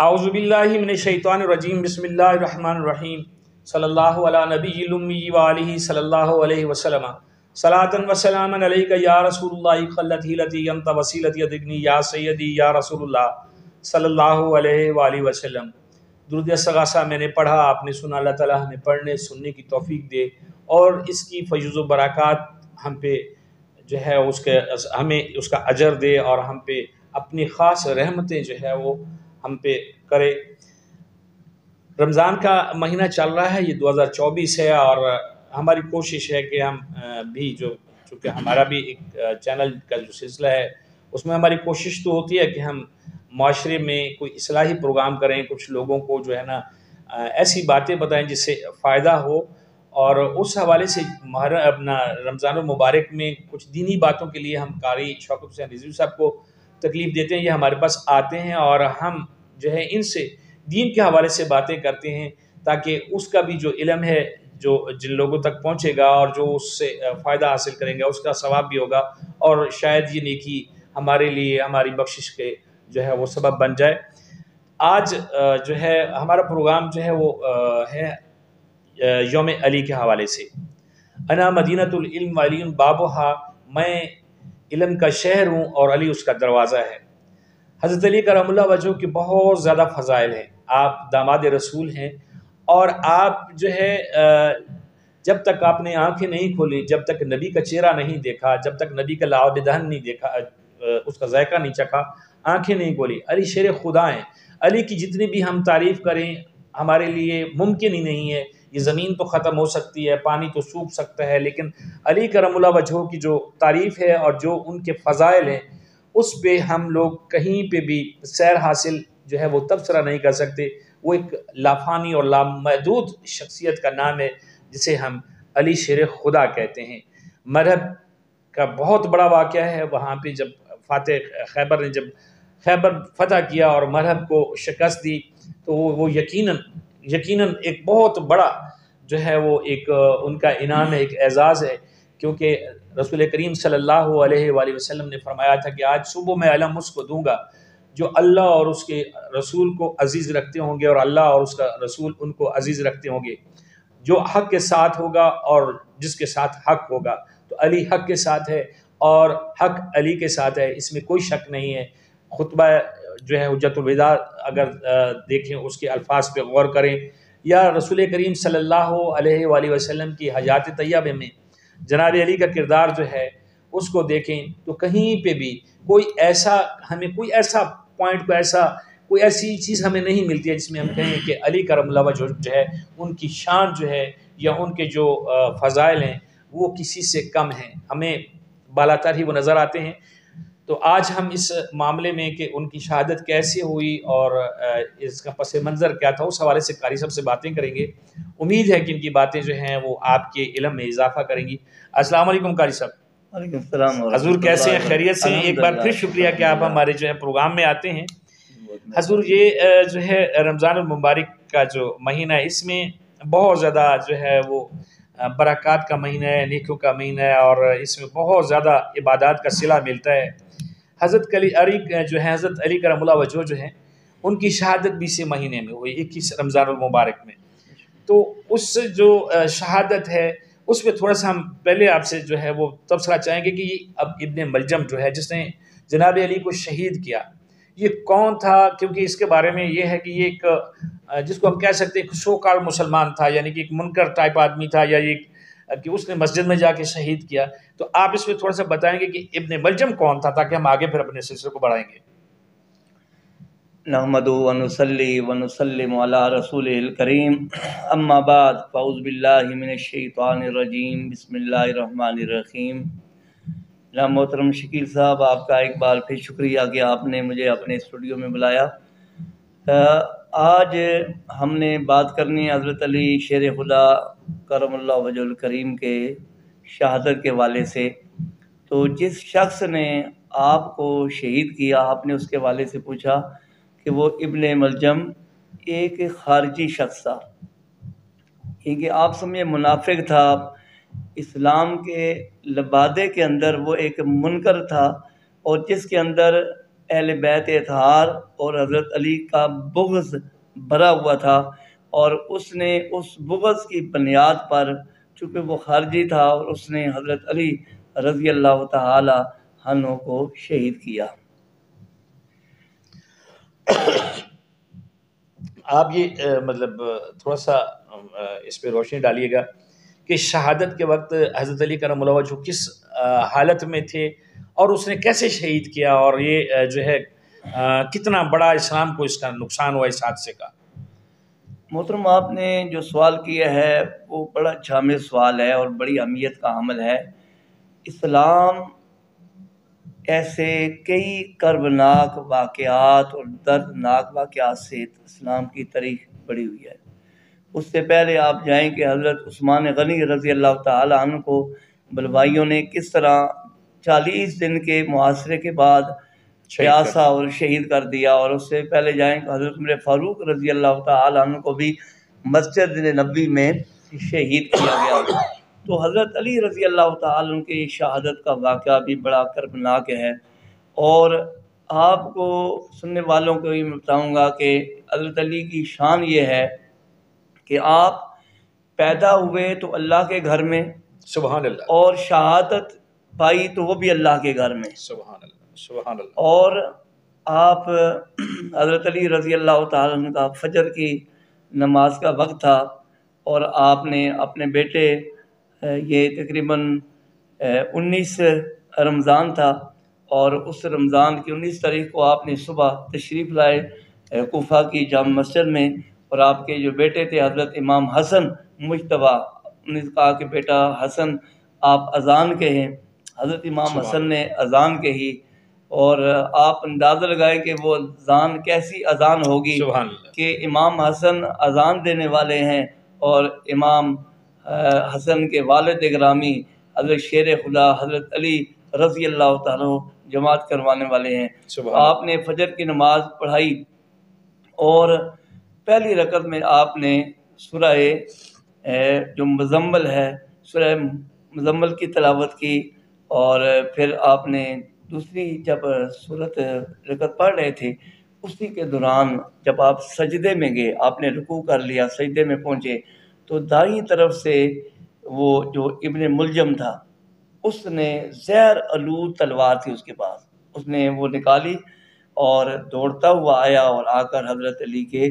اعوذ باللہ من الشیطان الرجیم بسم اللہ الرحمن الرحیم صلی اللہ علی نبی الامی وآلہ صلی اللہ علیہ وسلم صلاۃ و سلام علیک یا رسول اللہ خلت ہیلتی انت وسیلتی ادگنی یا سیدی یا رسول اللہ صلی اللہ علیہ وآلہ وسلم۔ درود استغاثہ میں نے پڑھا، آپ نے سنا، اللہ تعالیٰ ہمیں پڑھنے سننے کی توفیق دے اور اس کی فیض و برکات ہم پہ جو ہے ہمیں اس کا اجر دے اور ہم پہ اپنی خاص رحمتیں جو ہے وہ ہم پہ کرے۔ رمضان کا مہینہ چل رہا ہے، یہ 2024 ہے اور ہماری کوشش ہے کہ ہم بھی چونکہ ہمارا بھی ایک چینل کا جو سلسلہ ہے اس میں ہماری کوشش تو ہوتی ہے کہ ہم معاشرے میں کوئی اصلاحی پروگرام کریں، کچھ لوگوں کو جو ہے نا ایسی باتیں بتائیں جس سے فائدہ ہو، اور اس حوالے سے اپنا رمضان المبارک میں کچھ دینی باتوں کے لیے ہم قاری شوکت حسین رضوی صاحب کو تکلیف دیتے ہیں۔ یہ ہمارے پاس آتے ہیں اور ہم جو ہے ان سے دین کے حوالے سے باتیں کرتے ہیں تاکہ اس کا بھی جو علم ہے جو جن لوگوں تک پہنچے گا اور جو اس سے فائدہ حاصل کریں گے اس کا ثواب بھی ہوگا، اور شاید یہ نیکی ہمارے لیے ہماری بخشش کے جو ہے وہ سبب بن جائے۔ آج جو ہے ہمارا پروگرام جو ہے وہ ہے یوم علی کے حوالے سے۔ انا مدینۃ العلم وعلی بابھا، میں علم کا شہر ہوں اور علی اس کا دروازہ ہے۔ حضرت علی کرم اللہ وجہہ کے بہت زیادہ فضائل ہیں۔ آپ داماد رسول ہیں اور آپ جو ہے جب تک آپ نے آنکھیں نہیں کھولی، جب تک نبی کا چہرہ نہیں دیکھا، جب تک نبی کا لعاب دہن نہیں دیکھا، اس کا ذائقہ نہیں چکھا، آنکھیں نہیں کھولی، علی شیر خدا ہیں۔ علی کی جتنی بھی ہم تعریف کریں ہمارے لیے ممکن ہی نہیں ہے۔ یہ زمین تو ختم ہو سکتی ہے، پانی تو سوکھ سکتا ہے، لیکن علی کرم اللہ وجہہ کی جو تعریف ہے اور جو ان کے فضائل ہیں اس پہ ہم لوگ کہیں پہ بھی سیر حاصل جو ہے وہ تبصرہ نہیں کر سکتے۔ وہ ایک لافانی اور لامحدود شخصیت کا نام ہے جسے ہم علی شیر خدا کہتے ہیں۔ مرہب کا بہت بڑا واقعہ ہے، وہاں پہ جب فاتح خیبر نے جب خیبر فتح کیا اور مرہب کو شکست دی تو وہ یقیناً ایک بہت بڑا جو ہے وہ ایک ان کا انعام ہے، ایک اعزاز ہے، کیونکہ رسول کریم صلی اللہ علیہ وآلہ وسلم نے فرمایا تھا کہ آج صبح میں علم اس کو دوں گا جو اللہ اور اس کے رسول کو عزیز رکھتے ہوں گے اور اللہ اور اس کا رسول ان کو عزیز رکھتے ہوں گے، جو حق کے ساتھ ہوگا اور جس کے ساتھ حق ہوگا۔ تو علی حق کے ساتھ ہے اور حق علی کے ساتھ ہے، اس میں کوئی شک نہیں ہے۔ خطبہ جو ہے حجت الوداع اگر دیکھیں اس کے الفاظ پہ غور کریں، یا رسول کریم صلی اللہ علیہ وآلہ وسلم کی حیات طیبہ میں جناب علی کا کردار جو ہے اس کو دیکھیں تو کہیں پہ بھی کوئی ایسا پوائنٹ، کوئی ایسی چیز ہمیں نہیں ملتی ہے جس میں ہم کہیں کہ علی کرم اللہ وجہہ جو ہے ان کی شان جو ہے یا ان کے جو فضائل ہیں وہ کسی سے کم ہیں، ہمیں بالاتر ہی وہ نظر آتے ہیں۔ تو آج ہم اس معاملے میں کہ ان کی شہادت کیسے ہوئی اور اس کا پس منظر کیا تھا اس حوالے سے قاری صاحب سے باتیں کریں گے۔ امید ہے کہ ان کی باتیں جو ہیں وہ آپ کے علم میں اضافہ کریں گی۔ السلام علیکم قاری صاحب۔ وعلیکم السلام حضور کیسے ہیں؟ خیریت سے ہیں؟ ایک بار پھر شکریہ کہ آپ ہمارے جو ہے پروگرام میں آتے ہیں۔ حضور یہ جو ہے رمضان المبارک کا جو مہینہ ہے اس میں بہت زیادہ جو ہے وہ برکات کا مہینہ ہے، نیکیوں کا مہینہ ہے اور اس میں بہت زیادہ عبادات کا صلہ ملتا ہے۔ حضرت علی کرم اللہ وجہہ جو ہیں ان کی شہادت بھی اسی مہینے میں ہوئی، 21 رمضان المبارک میں۔ تو اس جو شہادت ہے اس پہ تھوڑا سا ہم پہلے آپ سے جو ہے وہ تبصرہ چاہیں گے کہ اب ابن ملجم جو ہے جس نے جناب علی کو شہید کیا یہ کون تھا؟ کیونکہ اس کے بارے میں یہ ہے کہ یہ ایک جس کو ہم کہہ سکتے ہیں کہ سو کال مسلمان تھا، یعنی کہ ایک منکر ٹائپ آدمی تھا، یا یہ کہ اس نے مسجد میں جا کے شہید کیا۔ تو آپ اس میں تھوڑا سا بتائیں گے کہ ابن ملجم کون تھا تاکہ ہم آگے پھر اپنے سلسلے کو بڑھائیں گے۔ نحمدہ ونصلی ونسلم علی رسول الکریم، اما بعد فاعوذ باللہ من الشیطان الرجیم، بسم اللہ الرحمن الرحیم۔ جناب محترم شکیل صاحب، آپ کا ایک بار پھر شکریہ کہ آپ نے مجھے اپنے اسٹوڈیو میں بلایا۔ آج ہم نے بات کرنی ہے حضرت علی شیر خدا کرم اللہ وجہ الکریم کے شہادت کے حوالے سے۔ تو جس شخص نے آپ کو شہید کیا، آپ نے اس کے حوالے سے پوچھا کہ وہ ابن ملجم ایک خارجی شخص تھا، کیونکہ آپ سمجھے منافق تھا، اسلام کے لبادے کے اندر وہ ایک منکر تھا، اور جس کے اندر اہل بیت اطہار اور حضرت علی کا بغض بھرا ہوا تھا، اور اس نے اس بغض کی بنیاد پر، چونکہ وہ خارجی تھا، اور اس نے حضرت علی رضی اللہ تعالی عنہ کو شہید کیا۔ آپ یہ مطلب تھوڑا سا اس پہ روشنی ڈالیے گا کہ شہادت کے وقت حضرت علی کرم اللہ وجہ کس حالت میں تھے اور اس نے کیسے شہید کیا، اور یہ جو ہے کتنا بڑا اسلام کو اس کا نقصان ہوا اس حادثے کا؟ محترم، آپ نے جو سوال کیا ہے وہ بڑا جامع سوال ہے اور بڑی اہمیت کا حامل ہے۔ اسلام ایسے کئی کربناک واقعات اور دردناک واقعات سے اسلام کی تاریخ بڑھی ہوئی ہے۔ اس سے پہلے آپ جائیں کہ حضرت عثمان غنی رضی اللہ تعالی عنہ کو بلوائیوں نے کس طرح 40 دن کے محاصرے کے بعد پیاسا اور شہید کر دیا، اور اس سے پہلے جائیں کہ حضرت عمر فاروق رضی اللہ تعالی عنہ کو بھی مسجد نبوی میں شہید کیا گیا۔ تو حضرت علی رضی اللہ تعالی عنہ کی شہادت کا واقعہ بھی بڑا کربناک ہے، اور آپ کو سننے والوں کو بھی میں بتاؤں گا کہ حضرت علی کی شان یہ ہے کہ آپ پیدا ہوئے تو اللہ کے گھر میں، سبحان اللہ، اور شہادت پائی تو وہ بھی اللہ کے گھر میں، سبحان اللہ، سبحان اللہ۔ اور آپ حضرت علی رضی اللہ تعالیٰ عنہ کا فجر کی نماز کا وقت تھا، اور آپ نے اپنے بیٹے، یہ تقریباً 19 رمضان تھا، اور اس رمضان کی 19 تاریخ کو آپ نے صبح تشریف لائے کوفہ کی جامع مسجد میں، اور آپ کے جو بیٹے تھے حضرت امام حسن مجتبیٰ، انہوں نے کہا کہ بیٹا حسن آپ اذان کہیں۔ حضرت امام حسن نے اذان کہی، اور آپ اندازہ لگائیں کہ وہ اذان کیسی اذان ہوگی کہ امام حسن اذان دینے والے ہیں، اور امام حسن کے والد گرامی حضرت شیر خدا حضرت علی رضی اللہ تعالیٰ جماعت کروانے والے ہیں۔ آپ نے فجر کی نماز پڑھائی، اور پہلی رکعت میں آپ نے سورہ جو مزمل ہے، سورہ مزمل کی تلاوت کی، اور پھر آپ نے دوسری جب سورت رکعت پڑھ رہے تھے اسی کے دوران جب آپ سجدے میں گئے، آپ نے رکوع کر لیا، سجدے میں پہنچے، تو دائیں طرف سے وہ جو ابن ملجم تھا اس نے زہر آلود تلوار تھی اس کے پاس، اس نے وہ نکالی اور دوڑتا ہوا آیا اور آ کر حضرت علی کے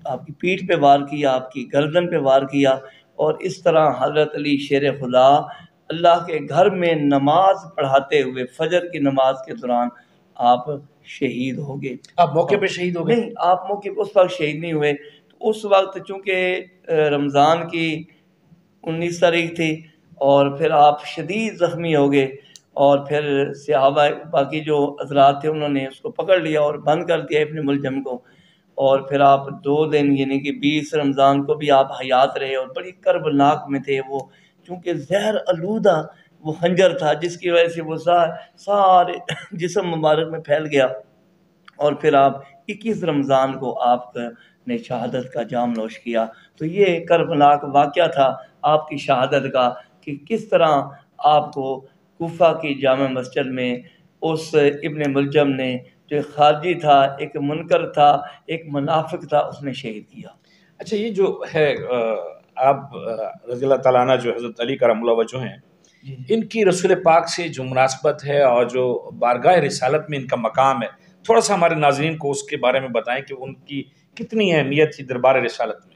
آپ کی پیٹھ پہ وار کیا، آپ کی گردن پہ وار کیا، اور اس طرح حضرت علی شیر خدا اللہ کے گھر میں نماز پڑھاتے ہوئے فجر کی نماز کے دوران آپ شہید ہو گئے۔ آپ موقع پہ شہید ہو گئے؟ نہیں، آپ موقع پہ اس وقت شہید نہیں ہوئے، تو اس وقت چونکہ رمضان کی 19 تاریخ تھی، اور پھر آپ شدید زخمی ہو گئے، اور پھر صحابہ باقی جو حضرات تھے انہوں نے اس کو پکڑ لیا اور بند کر دیا ابن ملجم کو، اور پھر آپ 2 دن یعنی کہ 20 رمضان کو بھی آپ حیات رہے، اور بڑی کربناک میں تھے وہ، چونکہ زہر آلودہ وہ خنجر تھا جس کی وجہ سے وہ سارے جسم مبارک میں پھیل گیا، اور پھر آپ 21 رمضان کو آپ نے شہادت کا جام نوش کیا۔ تو یہ کربناک واقعہ تھا آپ کی شہادت کا، کہ کس طرح آپ کو کوفہ کی جامع مسجد میں اس ابن ملجم نے، جو ایک خارجی تھا، ایک منکر تھا، ایک منافق تھا، اس نے شہید کیا۔ اچھا، یہ جو ہے آپ رضی اللہ تعالیٰ عنہ جو حضرت علی کرم اللہ وجہ ہیں، ان کی رسول پاک سے جو مناسبت ہے اور جو بارگاہ رسالت میں ان کا مقام ہے، تھوڑا سا ہمارے ناظرین کو اس کے بارے میں بتائیں کہ ان کی کتنی اہمیت تھی دربار رسالت میں؟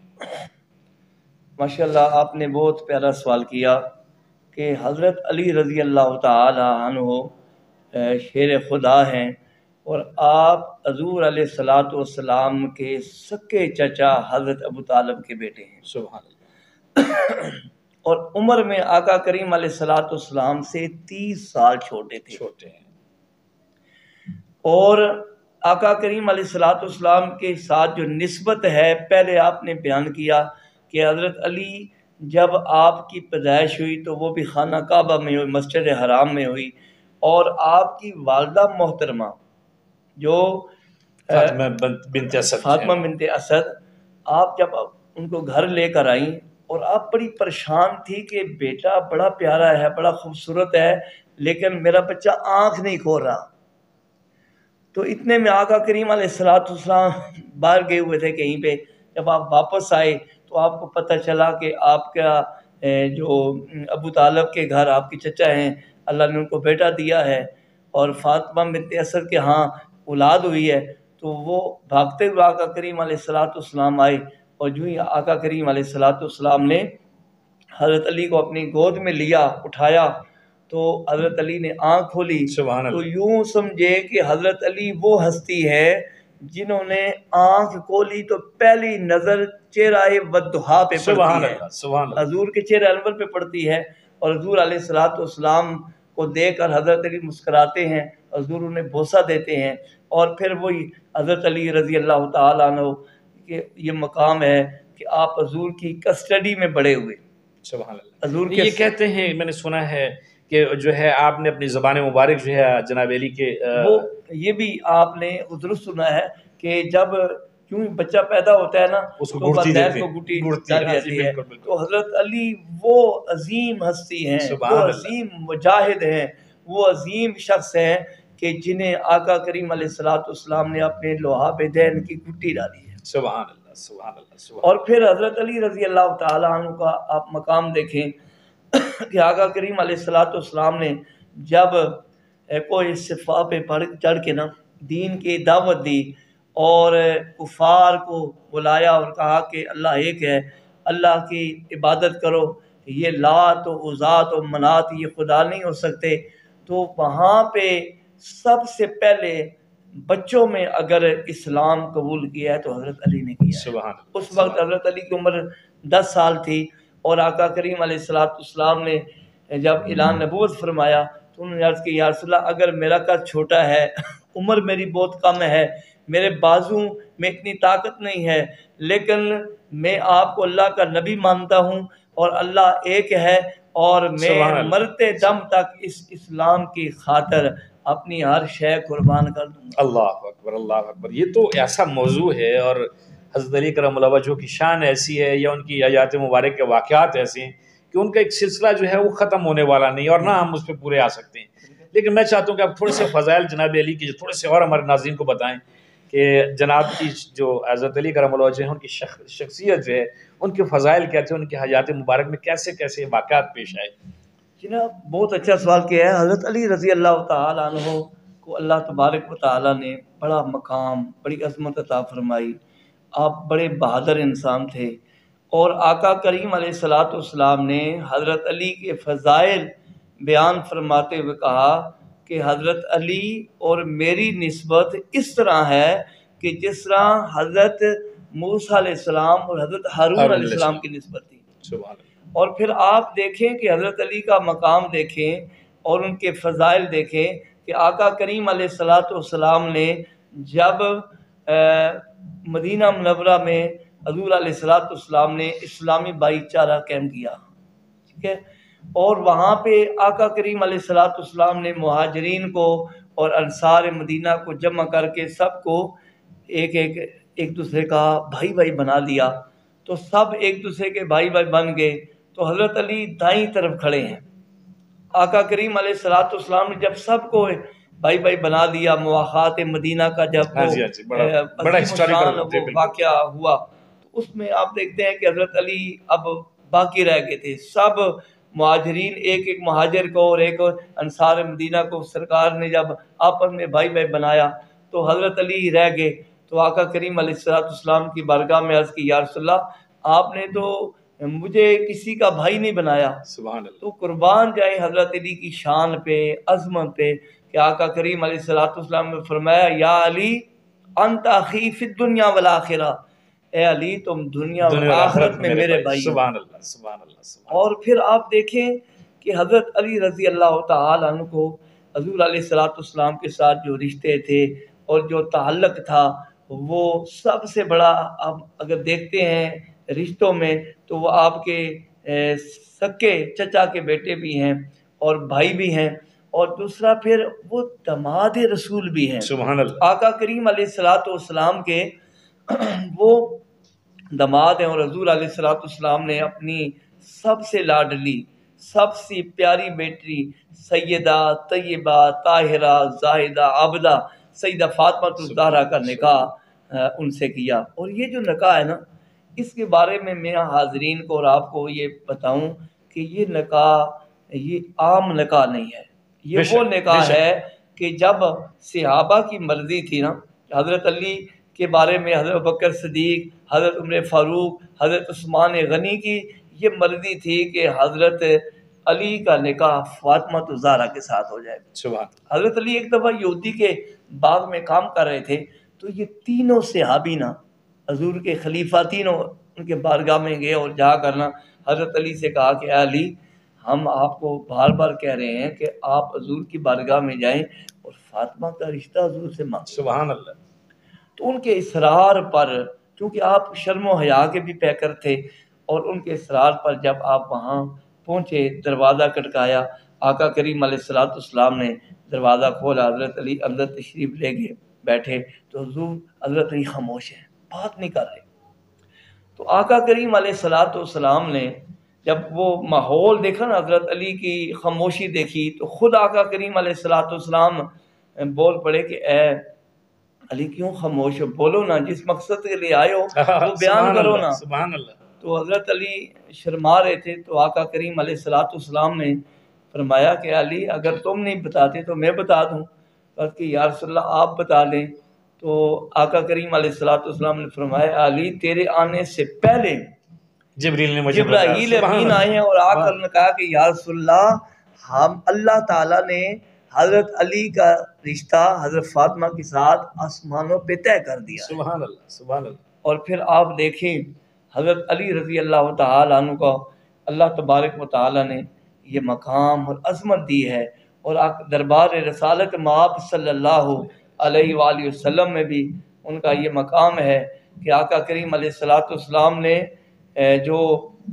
ماشاءاللہ، آپ نے بہت پیارا سوال کیا کہ حضرت علی رضی اللہ تعالی عنہ شیر خدا ہیں، اور آپ حضور علیہ الصلوۃ والسلام کے سکے چچا حضرت ابو طالب کے بیٹے ہیں، سبحان اللہ، اور عمر میں آقا کریم علیہ الصلوۃ والسلام سے 30 سال چھوٹے تھے، اور آقا کریم علیہ الصلوۃ والسلام کے ساتھ جو نسبت ہے پہلے آپ نے بیان کیا کہ حضرت علی جب آپ کی پیدائش ہوئی تو وہ بھی خانہ کعبہ میں ہوئی، مسجد حرام میں ہوئی، اور آپ کی والدہ محترمہ جو فاطمہ بنت اسد، آپ جب ان کو گھر لے کر آئیں، اور آپ بڑی پریشان تھی کہ بیٹا بڑا پیارا ہے، بڑا خوبصورت ہے، لیکن میرا بچہ آنکھ نہیں کھول رہا۔ تو اتنے میں آقا کریم علیہ السلام باہر گئے ہوئے تھے کہیں پہ. جب آپ واپس آئے تو آپ کو پتہ چلا کہ آپ کا جو ابو طالب کے گھر آپ کے چچا ہیں، اللہ نے ان کو بیٹا دیا ہے، اور فاطمہ بنت اسد کے ہاں اولاد ہوئی ہے. تو وہ بھاگتے ہوئے آقا کریم علیہ السلام آئے، اور جو ہی آقا کریم علیہ السلام نے حضرت علی کو اپنی گود میں لیا، اٹھایا، تو حضرت علی نے آنکھ کھولی سبحان تو اللہ، یوں سمجھے کہ حضرت علی وہ ہستی ہے جنہوں نے آنکھ کھولی تو پہلی نظر چہرہ ودہا پہ پڑتی سبحان ہے، اللہ، سبحان اللہ، حضور کے چہرہ انور پہ پڑتی ہے. اور حضور علیہ السلام کو دیکھ کر حضرت علی مسکراتے ہیں، حضور انہیں بوسہ دیتے ہیں. اور پھر وہی حضرت علی رضی اللہ تعالیٰ عنہ کہ یہ مقام ہے کہ آپ حضور کی کسٹڈی میں بڑے ہوئے. سبحان حضور اللہ. کے یہ کہتے ہیں، میں نے سنا ہے کہ جو ہے آپ نے اپنی زبان مبارک جو ہے جناب علی کے وہ یہ بھی آپ نے درست سنا ہے کہ جب کیوں بچہ پیدا ہوتا ہے نا اس کو تو گڑتی والدین دیتے کو ہیں، گٹی گڑتی، ڈالی ہاں جی، جاتی ہے. بالکل بالکل، تو حضرت علی وہ عظیم ہستی ہیں، وہ سبحان اللہ، عظیم مجاہد ہیں، وہ عظیم شخص ہیں کہ جنہیں آقا کریم علیہ السلام نے اپنے لوہاب دین کی گٹی ڈالی ہے. سبحان اللہ، سبحان اللہ، سبحان اور پھر حضرت علی رضی اللہ تعالیٰ عنہ کا آپ مقام دیکھیں کہ آقا کریم علیہ السلام نے جب کوئی صفا پہ چڑھ کے نا دین کی دعوت دی اور کفار کو بلایا اور کہا کہ اللہ ایک ہے، اللہ کی عبادت کرو، یہ لات و عزات و منات یہ خدا نہیں ہو سکتے. تو وہاں پہ سب سے پہلے بچوں میں اگر اسلام قبول کیا ہے تو حضرت علی نے کیا ہے. سبحان اللہ، اس وقت حضرت علی کی عمر 10 سال تھی، اور آقا کریم علیہ السلام نے جب اعلان نبوت فرمایا تو انہوں نے عرض کی یا رسول اللہ اگر میرا قد چھوٹا ہے، عمر میری بہت کم ہے، میرے بازو میں اتنی طاقت نہیں ہے، لیکن میں آپ کو اللہ کا نبی مانتا ہوں اور اللہ ایک ہے، اور میں سبحان اللہ، مرتے دم تک اس اسلام کی خاطر اپنی ہر شے قربان کر دوں گا. اللہ اکبر، اللہ اکبر. یہ تو ایسا موضوع ہے، اور حضرت علی کرم اللہ وجہہ کی شان ایسی ہے، یا ان کی حیات مبارک کے واقعات ایسے ہیں کہ ان کا ایک سلسلہ جو ہے وہ ختم ہونے والا نہیں، اور نہ ہم اس پہ پورے آ سکتے ہیں. لیکن میں چاہتا ہوں کہ آپ تھوڑے سے فضائل جناب علی کی تھوڑے سے اور ہمارے ناظرین کو بتائیں کہ جناب کی جو حضرت علی کرم اللہ وجہ ہیں ان کی شخصیت جو ہے، ان کے فضائل کیا تھے، ان کی حیات مبارک میں کیسے کیسے واقعات پیش آئے. جناب بہت اچھا سوال کیا ہے. حضرت علی رضی اللہ تعالیٰ عنہ کو اللہ تبارک و تعالیٰ نے بڑا مقام، بڑی عظمت عطا فرمائی. آپ بڑے بہادر انسان تھے، اور آقا کریم علیہ السلام نے حضرت علی کے فضائل بیان فرماتے ہوئے کہا کہ حضرت علی اور میری نسبت اس طرح ہے کہ جس طرح حضرت موسیٰ علیہ السلام اور حضرت ہارون علیہ السلام کی نسبت تھی. سبحان اللہ. اور پھر آپ دیکھیں کہ حضرت علی کا مقام دیکھیں اور ان کے فضائل دیکھیں کہ آقا کریم علیہ السلام نے جب مدینہ منورہ میں حضور علیہ السلام نے اسلامی بھائی چارہ قائم کیا، ٹھیک ہے، اور وہاں پہ آقا کریم علیہ السلام نے مہاجرین کو اور انصار مدینہ کو جمع کر کے سب کو ایک دوسرے کا بھائی بھائی بنا دیا. تو سب ایک دوسرے کے بھائی بھائی بن گئے. تو حضرت علی دائیں طرف کھڑے ہیں. آقا کریم علیہ السلام نے جب سب کو بھائی بھائی بنا دیا، مواخات مدینہ کا جب ہاں جی، ہاں جی، بڑا ہسٹوریکل واقعہ ہوا، تو اس میں آپ دیکھتے ہیں کہ حضرت علی اب باقی رہ گئے تھے. سب مہاجرین ایک ایک مہاجر کو اور ایک انصار مدینہ کو سرکار نے جب آپس میں بھائی بھائی بنایا تو حضرت علی رہ گئے. تو آقا کریم علیہ السلام کی بارگاہ میں عرض کی یا رسول اللہ آپ نے تو مجھے کسی کا بھائی نہیں بنایا. سبحان اللہ. تو قربان جائیں حضرت علی کی شان پہ، عظمت پہ، کہ آقا کریم علیہ السلام نے فرمایا یا علی انت اخی فی الدنیا والآخرہ، اے علی تم دنیا اور آخرت میں میرے بھائی. سبحان اللہ، سبحان اللہ، سبحان اور پھر آپ دیکھیں کہ حضرت علی رضی اللہ تعالیٰ عنہ کو حضور علیہ السلام کے ساتھ جو رشتے تھے اور جو تعلق تھا وہ سب سے بڑا، آپ اگر دیکھتے ہیں رشتوں میں تو وہ آپ کے سکے چچا کے بیٹے بھی ہیں اور بھائی بھی ہیں، اور دوسرا پھر وہ داماد رسول بھی ہیں. سبحان اللہ. آقا کریم علیہ السلام کے وہ داماد ہیں، اور حضور علیہ السلام نے اپنی سب سے لاڈلی، سب سے پیاری بیٹی سیدہ طیبہ طاہرہ زاہدہ عابدہ سیدہ فاطمہ الزہرا کا نکاح ان سے کیا۔ اور یہ جو نکاح ہے نا، اس کے بارے میں حاضرین کو اور آپ کو یہ بتاؤں کہ یہ نکاح یہ عام نکاح نہیں ہے، یہ وہ نکاح ہے کہ جب صحابہ کی مرضی تھی نا، حضرت علی کے بارے میں حضرت بکر صدیق، حضرت عمر فاروق، حضرت عثمان غنی کی یہ مرضی تھی کہ حضرت علی کا نکاح فاطمہ الزہرا کے ساتھ ہو جائے۔ حضرت علی ایک دفعہ یہودی کے باغ میں کام کر رہے تھے، تو یہ تینوں صحابی نا حضور کے خلیفہ تینوں ان کے بارگاہ میں گئے اور جا کرنا حضرت علی سے کہا کہ علی، ہم آپ کو بار بار کہہ رہے ہیں کہ آپ حضور کی بارگاہ میں جائیں اور فاطمہ کا رشتہ حضور سے مانگیں۔ سبحان اللہ۔ تو ان کے اصرار پر، کیونکہ آپ شرم و حیا کے بھی پیکر تھے، اور ان کے اصرار پر جب آپ وہاں پہنچے، دروازہ کھٹکایا، آقا کریم علیہ الصلوۃ والسلام نے دروازہ کھولا، حضرت علی اندر تشریف لے گئے، بیٹھے تو حضور حضرت علی خاموش ہیں، بات نہیں کر رہے۔ تو آقا کریم علیہ الصلوۃ والسلام نے جب وہ ماحول دیکھا نا، حضرت علی کی خاموشی دیکھی، تو خود آقا کریم علیہ الصلوۃ والسلام بول پڑے کہ اے علی کیوں خاموش ہو، بولو نا، جس مقصد کے لیے آئے ہو وہ بیان کرو نا۔ سبحان اللہ۔ تو حضرت علی شرما رہے تھے، تو آقا کریم علیہ الصلوۃ والسلام نے فرمایا کہ علی اگر تم نہیں بتاتے تو میں بتا دوں، کہ یا رسول اللہ آپ بتا دیں۔ تو آقا کریم علیہ الصلوۃ والسلام نے فرمایا علی تیرے آنے سے پہلے جبرائیل امین آئے ہیں اور آ کر نے کہا کہ یا رسول اللہ ہم اللہ تعالیٰ نے حضرت علی کا رشتہ حضرت فاطمہ کے ساتھ آسمانوں پہ طے کر دیا۔ سبحان اللہ، سبحان اللہ۔ اور پھر آپ دیکھیں حضرت علی رضی اللہ تعالیٰ عنہ کو اللہ تبارک و تعالیٰ نے یہ مقام اور عظمت دی ہے، اور دربار رسالت مآب صلی اللہ علیہ وآلہ وسلم میں بھی ان کا یہ مقام ہے کہ آقا کریم علیہ الصلوۃ والسلام نے جو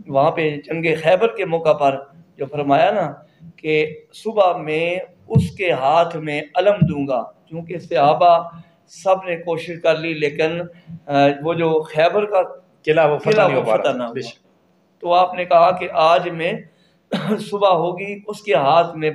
وہاں پہ جنگ خیبر کے موقع پر جو فرمایا نا کہ صبح میں اس کے ہاتھ میں علم دوں گا، کیونکہ صحابہ سب نے کوشش کر لی لیکن وہ جو خیبر کا قلعہ وہ فتح نہ ہوا، تو آپ نے کہا کہ آج میں صبح ہوگی اس کے ہاتھ میں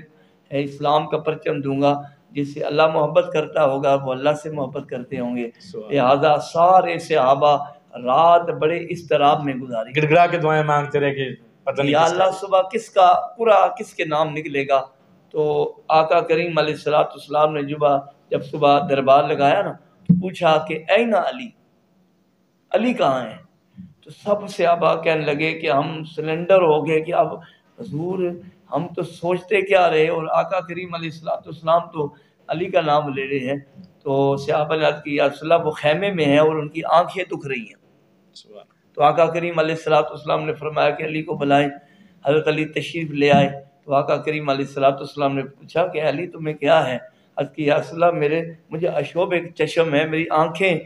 اسلام کا پرچم دوں گا، جس سے اللہ محبت کرتا ہوگا وہ اللہ سے محبت کرتے ہوں گے۔ لہٰذا سارے صحابہ رات بڑے اضطراب میں گزاری، گڑ گڑا کے دعائیں مانگتے رہے کہ پتہ نہیں یا اللہ صبح کس کا پورا کس کے نام نکلے گا۔ تو آقا کریم علیہ الصلوۃ والسلام نے جب صبح دربار لگایا نا تو پوچھا کہ این علی، علی کہاں ہیں؟ تو سب صحابہ کہنے لگے کہ ہم سلنڈر ہو گئے کہ اب حضور ہم تو سوچتے کیا رہے، اور آقا کریم علیہ الصلوۃ والسلام تو علی کا نام لے رہے ہیں۔ تو صحابہ نے عرض کی یا رسول اللہ وہ خیمے میں ہیں اور ان کی آنکھیں دکھ رہی ہیں۔ تو آقا کریم علیہ الصلوۃ والسلام نے فرمایا کہ علی کو بلائیں۔ حضرت علی تشریف لے آئے تو آقا کریم علیہ الصلوۃ والسلام نے پوچھا کہ علی تمہیں کیا ہے؟ عرض کی یا رسول اللہ مجھے اشوب چشم ہے، میری آنکھیں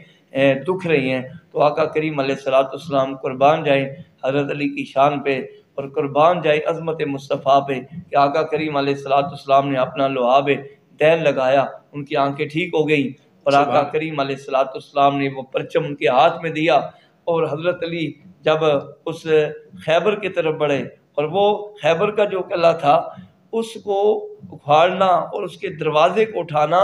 دکھ رہی ہیں۔ تو آقا کریم علیہ الصلوۃ والسلام قربان جائیں حضرت علی کی شان پہ، اور قربان جائے عظمت مصطفیٰ پہ کہ آقا کریم علیہ الصلوۃ والسلام نے اپنا لعاب دین لگایا، ان کی آنکھیں ٹھیک ہو گئیں، اور آقا کریم علیہ الصلوۃ والسلام نے وہ پرچم ان کے ہاتھ میں دیا۔ اور حضرت علی جب اس خیبر کی طرف بڑھے، اور وہ خیبر کا جو قلعہ تھا اس کو اکھاڑنا اور اس کے دروازے کو اٹھانا،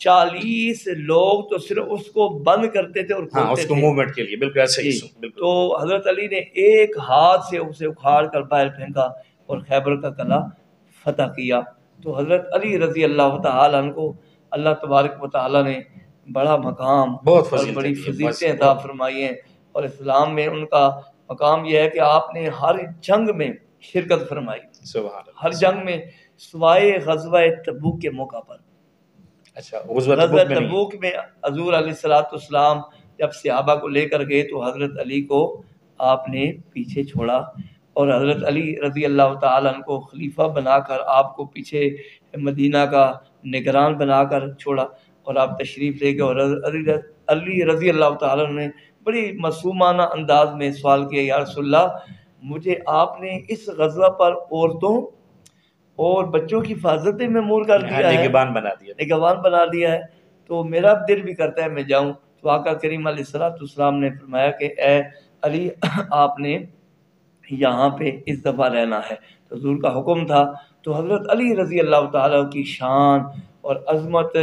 40 لوگ تو صرف اس کو بند کرتے تھے اور کھولتے اس کو تھے موومنٹ کے لیے، بالکل ایسے ہی۔ تو حضرت علی نے ایک ہاتھ سے اسے اکھاڑ کر باہر پھینکا اور خیبر کا قلعہ فتح کیا۔ تو حضرت علی رضی اللہ تعالیٰ عنہ کو اللہ تبارک و تعالیٰ نے بڑا مقام اور بڑی فضیلتیں عطا فرمائی ہیں، اور اسلام میں ان کا مقام یہ ہے کہ آپ نے ہر جنگ میں شرکت فرمائی، ہر جنگ میں سوائے غزوہ تبوک کے موقع پر۔ غزوہ تبوک میں حضور علیہ الصلوۃ والسلام جب صحابہ کو لے کر گئے تو حضرت علی کو آپ نے پیچھے چھوڑا، اور حضرت علی رضی اللہ تعالیٰ عنہ کو خلیفہ بنا کر آپ کو پیچھے مدینہ کا نگران بنا کر چھوڑا، اور آپ تشریف لے گئے۔ اور علی رضی اللہ تعالیٰ عنہ نے بڑی معصومانہ انداز میں سوال کیا یا رسول اللہ مجھے آپ نے اس غزوہ پر عورتوں اور بچوں کی حفاظت میں مور کر دیا ہے، نگہبان بنا دیا ہے، تو میرا دل بھی کرتا ہے میں جاؤں۔ تو آقا کریم علیہ الصلوۃ والسلام نے فرمایا کہ اے علی آپ نے یہاں پہ اس دفعہ رہنا ہے، تو حضور کا حکم تھا۔ تو حضرت علی رضی اللہ تعالیٰ کی شان اور عظمت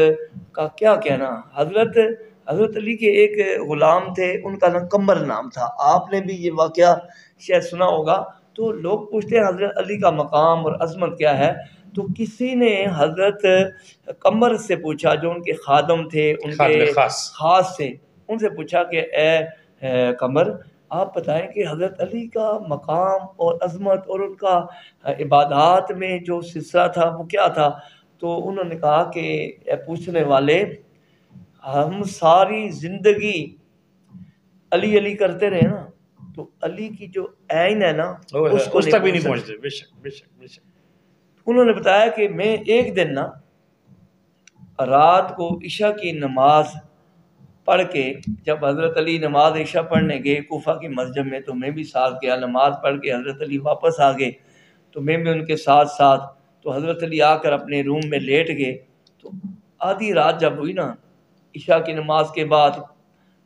کا کیا کہنا. حضرت علی کے ایک غلام تھے، ان کا نام قمر نام تھا. آپ نے بھی یہ واقعہ شاید سنا ہوگا. تو لوگ پوچھتے ہیں حضرت علی کا مقام اور عظمت کیا ہے. تو کسی نے حضرت قمر سے پوچھا، جو ان کے خادم تھے، ان کے خاص تھے، ان سے پوچھا کہ اے قمر، آپ بتائیں کہ حضرت علی کا مقام اور عظمت اور ان کا عبادات میں جو سلسلہ تھا وہ کیا تھا. تو انہوں نے کہا کہ اے پوچھنے والے، ہم ساری زندگی علی علی کرتے رہے نا، تو علی کی جو عین ہے نا اس کو تک بھی نہیں پہنچتے. بے شک بے شک بے شک. انہوں نے بتایا کہ میں ایک دن نا رات کو عشاء کی نماز پڑھ کے، جب حضرت علی نماز عشاء پڑھنے گئے کوفہ کی مسجد میں، تو میں بھی ساتھ گیا. نماز پڑھ کے حضرت علی واپس آ گئے تو میں بھی ان کے ساتھ. تو حضرت علی آ کر اپنے روم میں لیٹ گئے. تو آدھی رات جب ہوئی نا، عشاء کی نماز کے بعد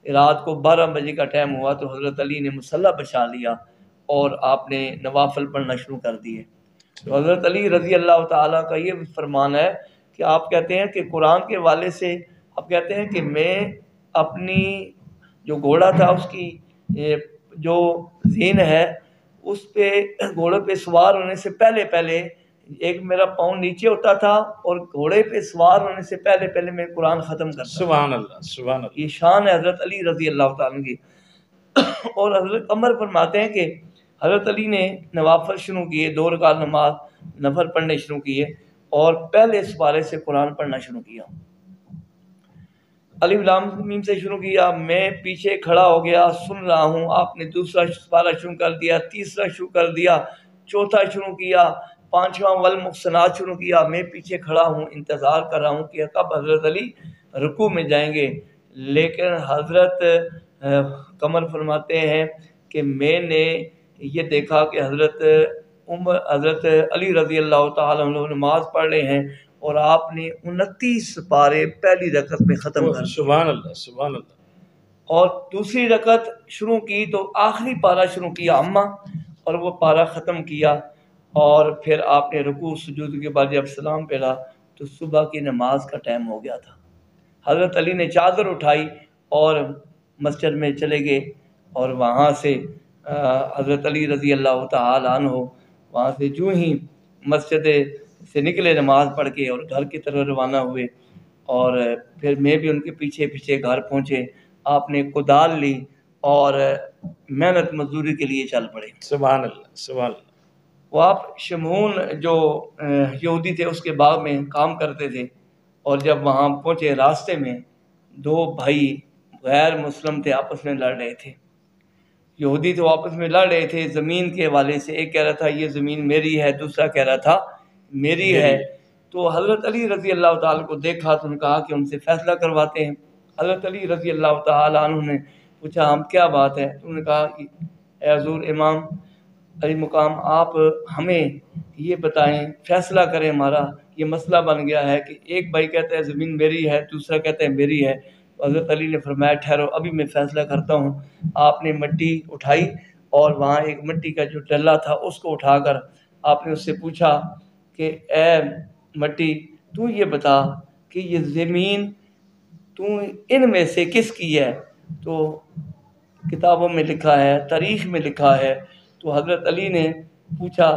رات کو 12 بجے کا ٹائم ہوا، تو حضرت علی نے مصلی بچھا لیا اور آپ نے نوافل پڑھنا شروع کر دیے. تو حضرت علی رضی اللہ تعالیٰ کا یہ فرمان ہے کہ آپ کہتے ہیں کہ قرآن کے والے سے آپ کہتے ہیں کہ میں اپنی جو گھوڑا تھا اس کی جو زین ہے، اس پہ گھوڑے پہ سوار ہونے سے پہلے ایک میرا پاؤں نیچے ہوتا تھا، اور گھوڑے پہ سوار ہونے سے پہلے میں قرآن ختم کرتا. سبحان اللہ سبحان اللہ. یہ شان ہے حضرت علی رضی اللہ تعالیٰ کی. اور حضرت عمر فرماتے ہیں کہ حضرت علی نے نوافل شروع کیے، 2 رکعت نماز نفل پڑھنے شروع کیے اور پہلے سپارے سے قرآن پڑھنا شروع کیا. الف لام میم سے شروع کیا، میں پیچھے کھڑا ہو گیا سن رہا ہوں. آپ نے دوسرا سپارہ شروع کر دیا، تیسرا شروع کر دیا، چوتھا شروع کیا، 5واں والمحصنات شروع کیا. میں پیچھے کھڑا ہوں، انتظار کر رہا ہوں کہ کب حضرت علی رکوع میں جائیں گے. لیکن حضرت قمر فرماتے ہیں کہ میں نے یہ دیکھا کہ حضرت علی رضی اللہ تعالیٰ عنہ نماز پڑھ رہے ہیں اور آپ نے 29 سپارے پہلی رکعت میں ختم کر. سبحان اللہ سبحان اللہ. اور دوسری رکعت شروع کی تو آخری پارہ شروع کیا عامہ، اور وہ پارہ ختم کیا. اور پھر آپ نے رکوع سجود کے بعد جب سلام پھیرا تو صبح کی نماز کا ٹائم ہو گیا تھا. حضرت علی نے چادر اٹھائی اور مسجد میں چلے گئے، اور وہاں سے حضرت علی رضی اللہ تعالیٰ عنہ وہاں سے جو ہی مسجد سے نکلے نماز پڑھ کے اور گھر کی طرف روانہ ہوئے. اور پھر میں بھی ان کے پیچھے گھر پہنچے. آپ نے کدال لی اور محنت مزدوری کے لیے چل پڑے. سبحان اللہ سبحان اللہ. وہ آپ شمعون جو یہودی تھے اس کے باغ میں کام کرتے تھے، اور جب وہاں پہنچے راستے میں 2 بھائی غیر مسلم تھے، آپس میں لڑ رہے تھے. یہودی تو آپس میں لڑ رہے تھے زمین کے حوالے سے. ایک کہہ رہا تھا یہ زمین میری ہے، دوسرا کہہ رہا تھا میری ہے. تو حضرت علی رضی اللہ تعالیٰ کو دیکھا تو نے کہا کہ ان سے فیصلہ کرواتے ہیں. حضرت علی رضی اللہ تعالیٰ عنہ نے پوچھا ہم کیا بات ہے؟ تو انہوں نے کہا اے حضور امام علی مقام، آپ ہمیں یہ بتائیں، فیصلہ کریں. ہمارا یہ مسئلہ بن گیا ہے کہ ایک بھائی کہتا ہے زمین میری ہے، دوسرا کہتا ہے میری ہے. حضرت علی نے فرمایا ٹھہرو، ابھی میں فیصلہ کرتا ہوں. آپ نے مٹی اٹھائی اور وہاں ایک مٹی کا جو ڈلا تھا اس کو اٹھا کر آپ نے اس سے پوچھا کہ اے مٹی تو یہ بتا کہ یہ زمین تو ان میں سے کس کی ہے؟ تو کتابوں میں لکھا ہے، تاریخ میں لکھا ہے. تو حضرت علی نے پوچھا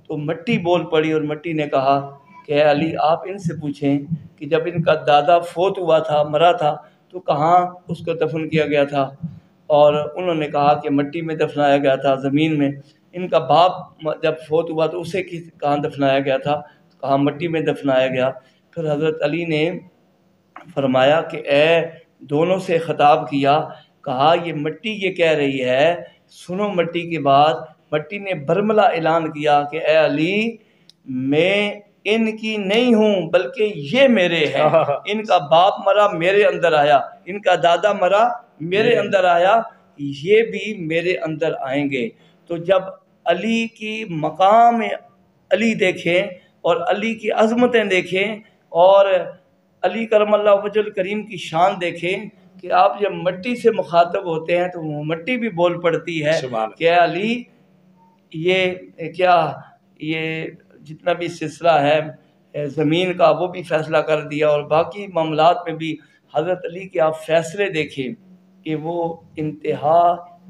تو مٹی بول پڑی، اور مٹی نے کہا کہ اے علی آپ ان سے پوچھیں کہ جب ان کا دادا فوت ہوا تھا، مرا تھا، تو کہاں اس کو دفن کیا گیا تھا؟ اور انہوں نے کہا کہ مٹی میں دفنایا گیا تھا، زمین میں. ان کا باپ جب فوت ہوا تو اسے کہاں دفنایا گیا تھا؟ کہاں مٹی میں دفنایا گیا. پھر حضرت علی نے فرمایا کہ اے دونوں سے خطاب کیا، کہا یہ مٹی یہ کہہ رہی ہے، سنو مٹی کی بات. مٹی نے برملا اعلان کیا کہ اے علی میں ان کی نہیں ہوں بلکہ یہ میرے ہیں. ان کا باپ مرا میرے اندر آیا، ان کا دادا مرا میرے اندر آیا، یہ بھی میرے اندر آئیں گے. تو جب علی کی مقام علی دیکھیں اور علی کی عظمتیں دیکھیں اور علی کرم اللہ وجہ الکریم کی شان دیکھیں کہ آپ جب مٹی سے مخاطب ہوتے ہیں تو وہ مٹی بھی بول پڑتی ہے کہ اے علی یہ کیا یہ جتنا بھی سلسلہ ہے زمین کا وہ بھی فیصلہ کر دیا، اور باقی معاملات میں بھی حضرت علی کے آپ فیصلے دیکھیں کہ وہ انتہا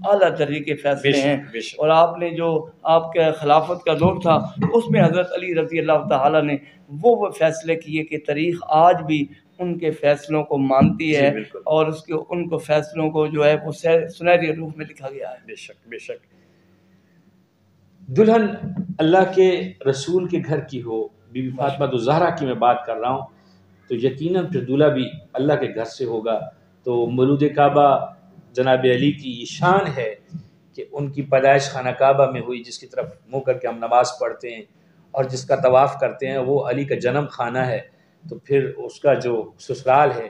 اعلیٰ درجے کے فیصلے ہیں۔ اور آپ نے جو آپ کے خلافت کا دور تھا اس میں حضرت علی رضی اللہ تعالیٰ نے وہ فیصلے کیے کہ تاریخ آج بھی ان کے فیصلوں کو مانتی ہے، اور ان کو فیصلوں کو جو ہے وہ سنہری روپ میں لکھا گیا ہے۔ بے شک بے شک۔ دلہن اللہ کے رسول کے گھر کی ہو، بی بی فاطمہ زہرا کی میں بات کر رہا ہوں، تو یقیناً پھر دولہا بھی اللہ کے گھر سے ہوگا۔ تو مولود کعبہ جناب علی کی یہ شان ہے کہ ان کی پیدائش خانہ کعبہ میں ہوئی، جس کی طرف منہ کر کے ہم نماز پڑھتے ہیں اور جس کا طواف کرتے ہیں، وہ علی کا جنم خانہ ہے۔ تو پھر اس کا جو سسرال ہے،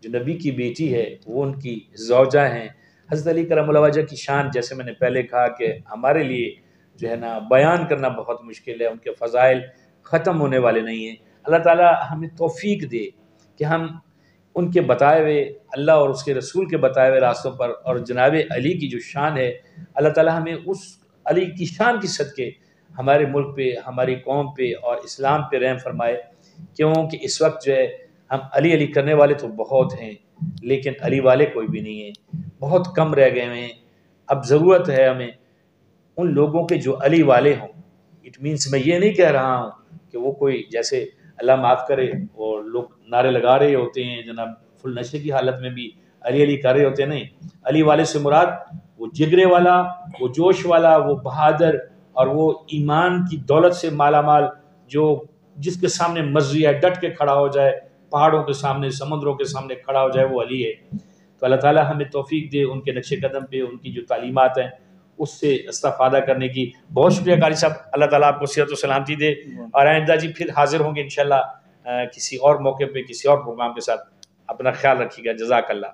جو نبی کی بیٹی ہے، وہ ان کی زوجہ ہیں۔ حضرت علی کرم اللہ وجہ کی شان، جیسے میں نے پہلے کہا کہ ہمارے لیے جو ہے نا بیان کرنا بہت مشکل ہے، ان کے فضائل ختم ہونے والے نہیں ہیں۔ اللہ تعالیٰ ہمیں توفیق دے کہ ہم ان کے بتائے ہوئے اللہ اور اس کے رسول کے بتائے ہوئے راستوں پر، اور جناب علی کی جو شان ہے، اللہ تعالیٰ ہمیں اس علی کی شان کی صدقے ہمارے ملک پہ، ہماری قوم پہ اور اسلام پہ رحم فرمائے۔ کیونکہ اس وقت جو ہے ہم علی علی کرنے والے تو بہت ہیں، لیکن علی والے کوئی بھی نہیں ہیں، بہت کم رہ گئے ہیں۔ اب ضرورت ہے ہمیں ان لوگوں کے جو علی والے ہوں۔ اٹ مینس میں یہ نہیں کہہ رہا ہوں کہ وہ کوئی جیسے اللہ معاف کرے اور لوگ نعرے لگا رہے ہوتے ہیں جناب فل نشے کی حالت میں بھی علی علی کر رہے ہوتے ہیں، نہیں۔ علی والے سے مراد وہ جگرے والا، وہ جوش والا، وہ بہادر اور وہ ایمان کی دولت سے مالا مال، جس کے سامنے مرضی ہے ڈٹ کے کھڑا ہو جائے، پہاڑوں کے سامنے، سمندروں کے سامنے کھڑا ہو جائے، وہ علی ہے۔ تو اللہ تعالیٰ ہمیں توفیق دے ان کے نقش قدم پہ، ان کی جو تعلیمات ہیں اس سے استفادہ کرنے کی۔ بہت شکریہ قاری صاحب، اللہ تعالیٰ آپ کو صحت و سلامتی دے، اور آئندہ جی پھر حاضر ہوں گے انشاءاللہ کسی اور موقع پہ، کسی اور پروگرام کے ساتھ۔ اپنا خیال رکھیے گا، جزاک اللہ۔